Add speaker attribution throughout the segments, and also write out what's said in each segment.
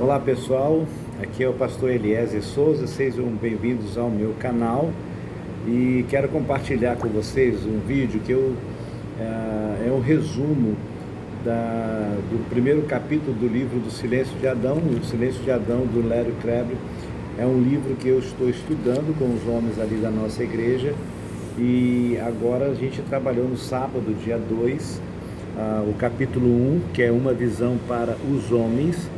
Speaker 1: Olá pessoal, aqui é o pastor Eliezer Souza, sejam bem-vindos ao meu canal e quero compartilhar com vocês um vídeo que é um resumo do primeiro capítulo do livro do Silêncio de Adão. O Silêncio de Adão, do Larry Crabb, é um livro que eu estou estudando com os homens ali da nossa igreja e agora a gente trabalhou no sábado, dia 2, o capítulo 1, que é uma visão para os homens.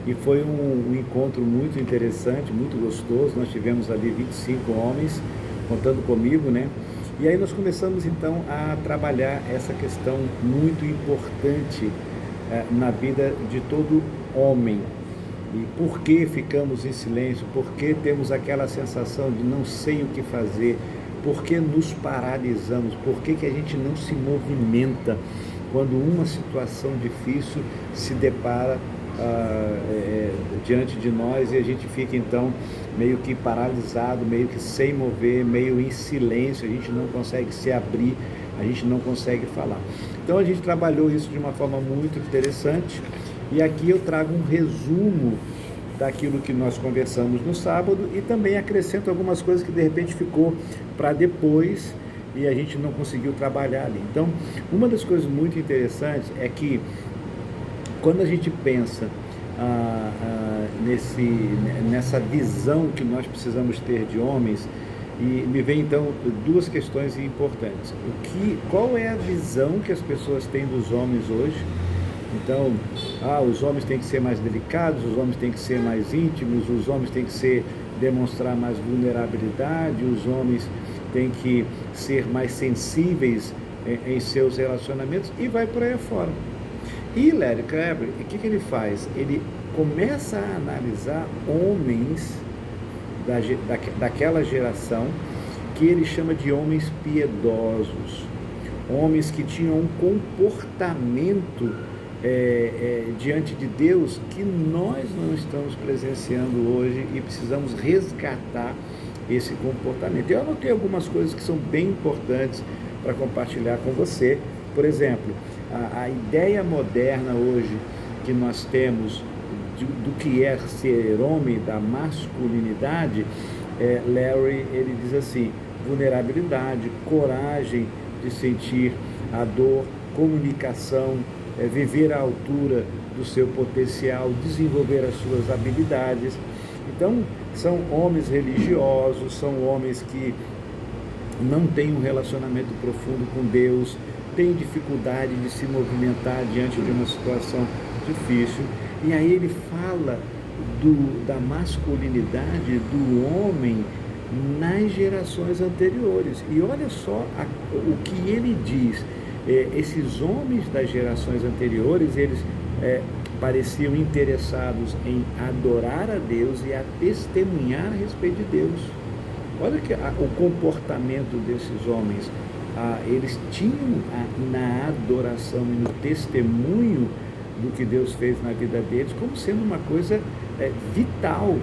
Speaker 1: E foi um encontro muito interessante, muito gostoso. Nós tivemos ali 25 homens, contando comigo, né? E aí nós começamos então a trabalhar essa questão muito importante na vida de todo homem. E por que ficamos em silêncio? Por que temos aquela sensação de não sei o que fazer? Por que nos paralisamos? Por que a gente não se movimenta quando uma situação difícil se depara diante de nós e a gente fica então meio que paralisado, meio que sem mover, meio em silêncio, a gente não consegue se abrir, a gente não consegue falar. Então a gente trabalhou isso de uma forma muito interessante e aqui eu trago um resumo daquilo que nós conversamos no sábado e também acrescento algumas coisas que de repente ficou para depois e a gente não conseguiu trabalhar ali. Então, uma das coisas muito interessantes é que quando a gente pensa nessa visão que nós precisamos ter de homens, e me vem então duas questões importantes. Qual é a visão que as pessoas têm dos homens hoje? Então, os homens têm que ser mais delicados, os homens têm que ser mais íntimos, os homens têm que demonstrar mais vulnerabilidade, os homens têm que ser mais sensíveis em seus relacionamentos e vai por aí afora. E Larry Crabb, o que ele faz? Ele começa a analisar homens daquela geração que ele chama de homens piedosos, homens que tinham um comportamento diante de Deus que nós não estamos presenciando hoje e precisamos resgatar esse comportamento. Eu anotei algumas coisas que são bem importantes para compartilhar com você. Por exemplo, a ideia moderna hoje que nós temos do que é ser homem, da masculinidade, Larry, ele diz assim: vulnerabilidade, coragem de sentir a dor, comunicação, viver à altura do seu potencial, desenvolver as suas habilidades. Então, são homens religiosos, são homens que não têm um relacionamento profundo com Deus, tem dificuldade de se movimentar diante de uma situação difícil. E aí ele fala da masculinidade do homem nas gerações anteriores. E olha só o que ele diz. Esses homens das gerações anteriores, eles pareciam interessados em adorar a Deus e a testemunhar a respeito de Deus. Olha o comportamento desses homens. Eles tinham na adoração e no testemunho do que Deus fez na vida deles como sendo uma coisa vital.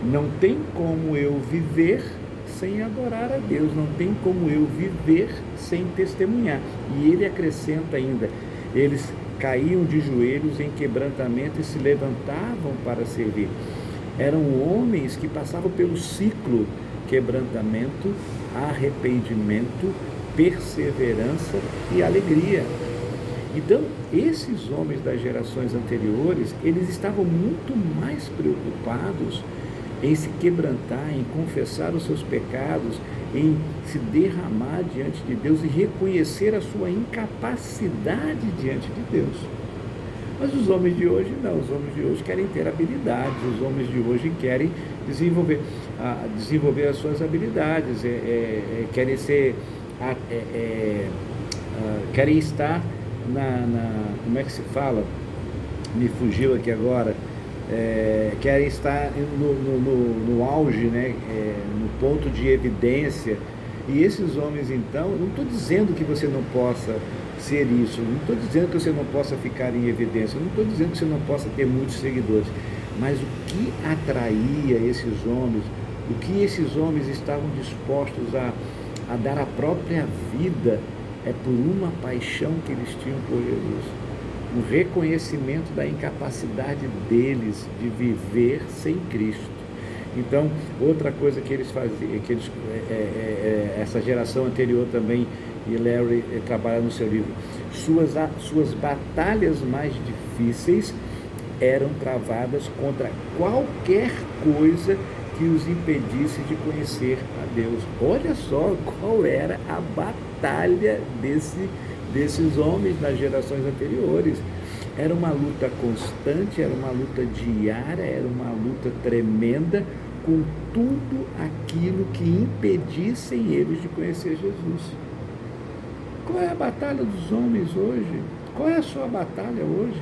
Speaker 1: Não tem como eu viver sem adorar a Deus, não tem como eu viver sem testemunhar. E ele acrescenta ainda: eles caíam de joelhos em quebrantamento e se levantavam para servir. Eram homens que passavam pelo ciclo: quebrantamento, arrependimento, perseverança e alegria. Então, esses homens das gerações anteriores, eles estavam muito mais preocupados em se quebrantar, em confessar os seus pecados, em se derramar diante de Deus e reconhecer a sua incapacidade diante de Deus. Mas os homens de hoje não, os homens de hoje querem ter habilidades, os homens de hoje querem desenvolver as suas habilidades, querem querem estar como é que se fala? Me fugiu aqui agora. Querem estar no auge, né? No ponto de evidência. E esses homens, então, não estou dizendo que você não possa ser isso, não estou dizendo que você não possa ficar em evidência, não estou dizendo que você não possa ter muitos seguidores, mas o que atraía esses homens, o que esses homens estavam dispostos a dar a própria vida, por uma paixão que eles tinham por Jesus. um reconhecimento da incapacidade deles de viver sem Cristo. Então, outra coisa que eles faziam, essa geração anterior também, e Larry trabalha no seu livro, suas batalhas mais difíceis eram travadas contra qualquer coisa que os impedisse de conhecer a Deus. Olha só qual era a batalha desses homens nas gerações anteriores. Era uma luta constante, era uma luta diária, era uma luta tremenda com tudo aquilo que impedissem eles de conhecer Jesus. Qual é a batalha dos homens hoje? Qual é a sua batalha hoje?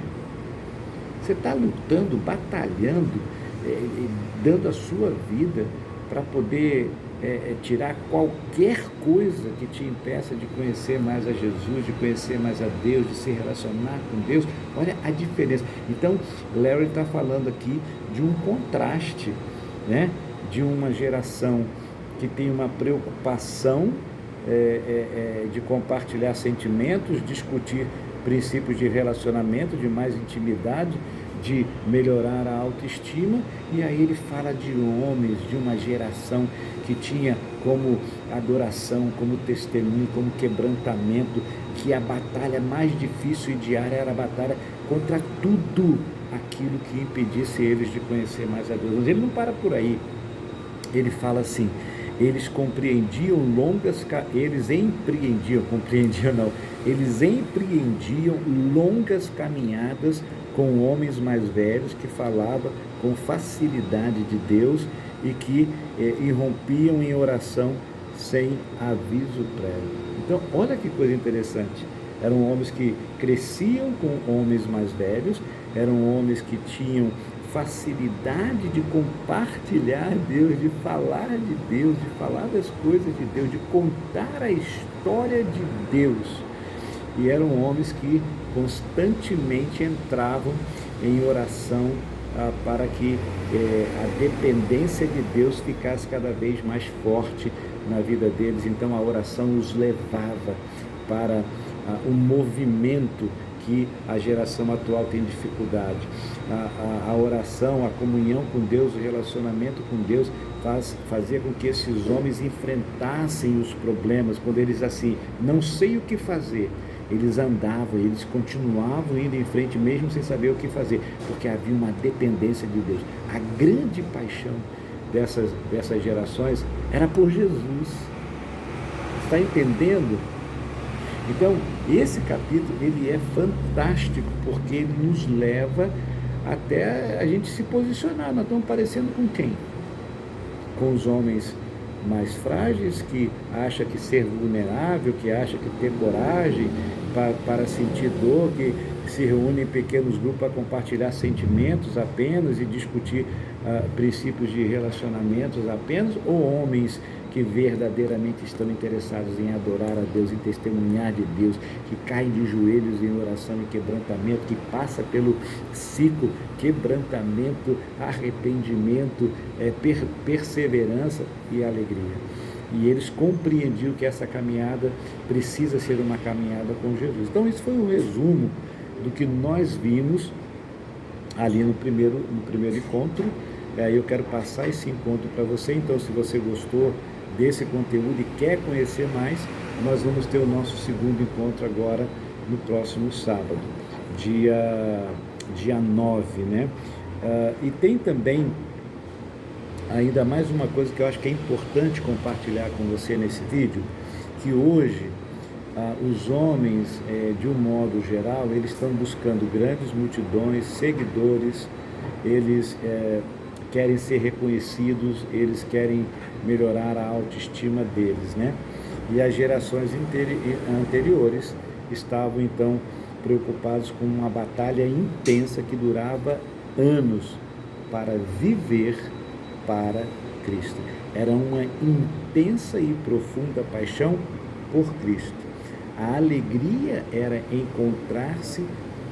Speaker 1: Você está lutando, batalhando, dando a sua vida para poder tirar qualquer coisa que te impeça de conhecer mais a Jesus, de conhecer mais a Deus, de se relacionar com Deus. Olha a diferença. Então, Larry está falando aqui de um contraste, né? De uma geração que tem uma preocupação de compartilhar sentimentos, discutir princípios de relacionamento, de mais intimidade, de melhorar a autoestima, e aí ele fala de homens, de uma geração que tinha como adoração, como testemunho, como quebrantamento, que a batalha mais difícil e diária era a batalha contra tudo aquilo que impedisse eles de conhecer mais a Deus. Mas ele não para por aí, ele fala assim: eles empreendiam longas caminhadas com homens mais velhos que falavam com facilidade de Deus e que irrompiam em oração sem aviso prévio. Então, olha que coisa interessante. Eram homens que cresciam com homens mais velhos, eram homens que tinham facilidade de compartilhar Deus, de falar de Deus, de falar das coisas de Deus, de contar a história de Deus. E eram homens que constantemente entravam em oração para que a dependência de Deus ficasse cada vez mais forte na vida deles. Então a oração os levava para um movimento que a geração atual tem dificuldade. A oração, a comunhão com Deus, o relacionamento com Deus fazia com que esses homens enfrentassem os problemas. Quando eles assim, não sei o que fazer, eles andavam, eles continuavam indo em frente mesmo sem saber o que fazer, porque havia uma dependência de Deus. A grande paixão dessas gerações era por Jesus. Está entendendo? Então, esse capítulo, ele é fantástico, porque ele nos leva até a gente se posicionar. Nós estamos parecendo com quem? Com os homens mais frágeis, que acha que ser vulnerável, que acha que ter coragem para sentir dor, que se reúnem em pequenos grupos para compartilhar sentimentos apenas e discutir princípios de relacionamentos apenas, ou homens que verdadeiramente estão interessados em adorar a Deus, em testemunhar de Deus, que caem de joelhos em oração e quebrantamento, que passa pelo ciclo quebrantamento, arrependimento, perseverança e alegria. E eles compreendiam que essa caminhada precisa ser uma caminhada com Jesus. Então, isso foi um resumo do que nós vimos ali no primeiro encontro. Eu quero passar esse encontro para você. Então, se você gostou desse conteúdo e quer conhecer mais, nós vamos ter o nosso segundo encontro agora no próximo sábado, dia 9, né? E tem também ainda mais uma coisa que eu acho que é importante compartilhar com você nesse vídeo, que hoje os homens, de um modo geral, eles estão buscando grandes multidões, seguidores, eles querem ser reconhecidos, eles querem melhorar a autoestima deles, né? E as gerações anteriores estavam então preocupados com uma batalha intensa que durava anos para viver para Cristo. Era uma intensa e profunda paixão por Cristo. A alegria era encontrar-se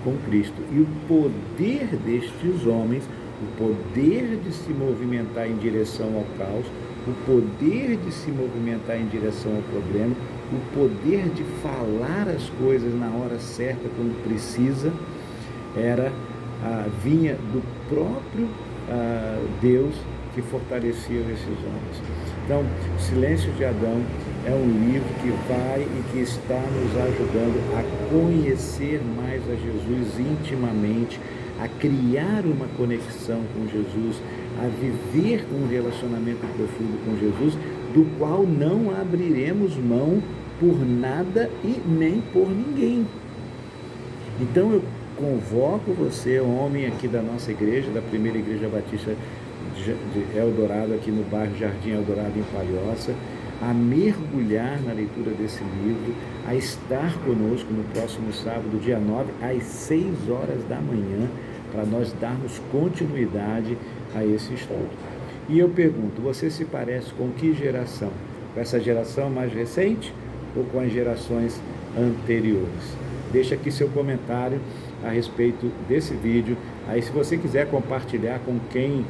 Speaker 1: com Cristo. E o poder destes homens, o poder de se movimentar em direção ao caos, o poder de se movimentar em direção ao problema, o poder de falar as coisas na hora certa, quando precisa, vinha do próprio Deus que fortalecia esses homens. Então, o Silêncio de Adão é um livro que vai e que está nos ajudando a conhecer mais a Jesus intimamente, a criar uma conexão com Jesus, a viver um relacionamento profundo com Jesus, do qual não abriremos mão por nada e nem por ninguém. Então eu convoco você, homem aqui da nossa igreja, da primeira igreja batista de Eldorado, aqui no bairro Jardim Eldorado, em Palhoça, a mergulhar na leitura desse livro, a estar conosco no próximo sábado, dia 9, às 6 horas da manhã, para nós darmos continuidade a esse estudo. E eu pergunto, você se parece com que geração? Com essa geração mais recente ou com as gerações anteriores? Deixa aqui seu comentário a respeito desse vídeo. Aí, se você quiser compartilhar com quem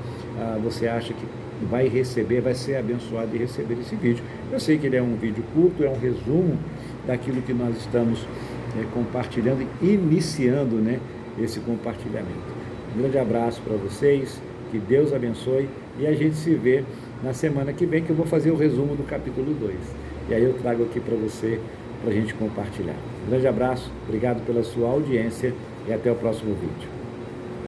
Speaker 1: você acha que vai receber, vai ser abençoado de receber esse vídeo. Eu sei que ele é um vídeo curto, é um resumo daquilo que nós estamos compartilhando, iniciando, esse compartilhamento. Um grande abraço para vocês, que Deus abençoe, e a gente se vê na semana que vem, que eu vou fazer o resumo do capítulo 2. E aí eu trago aqui para você, para a gente compartilhar. Um grande abraço, obrigado pela sua audiência e até o próximo vídeo.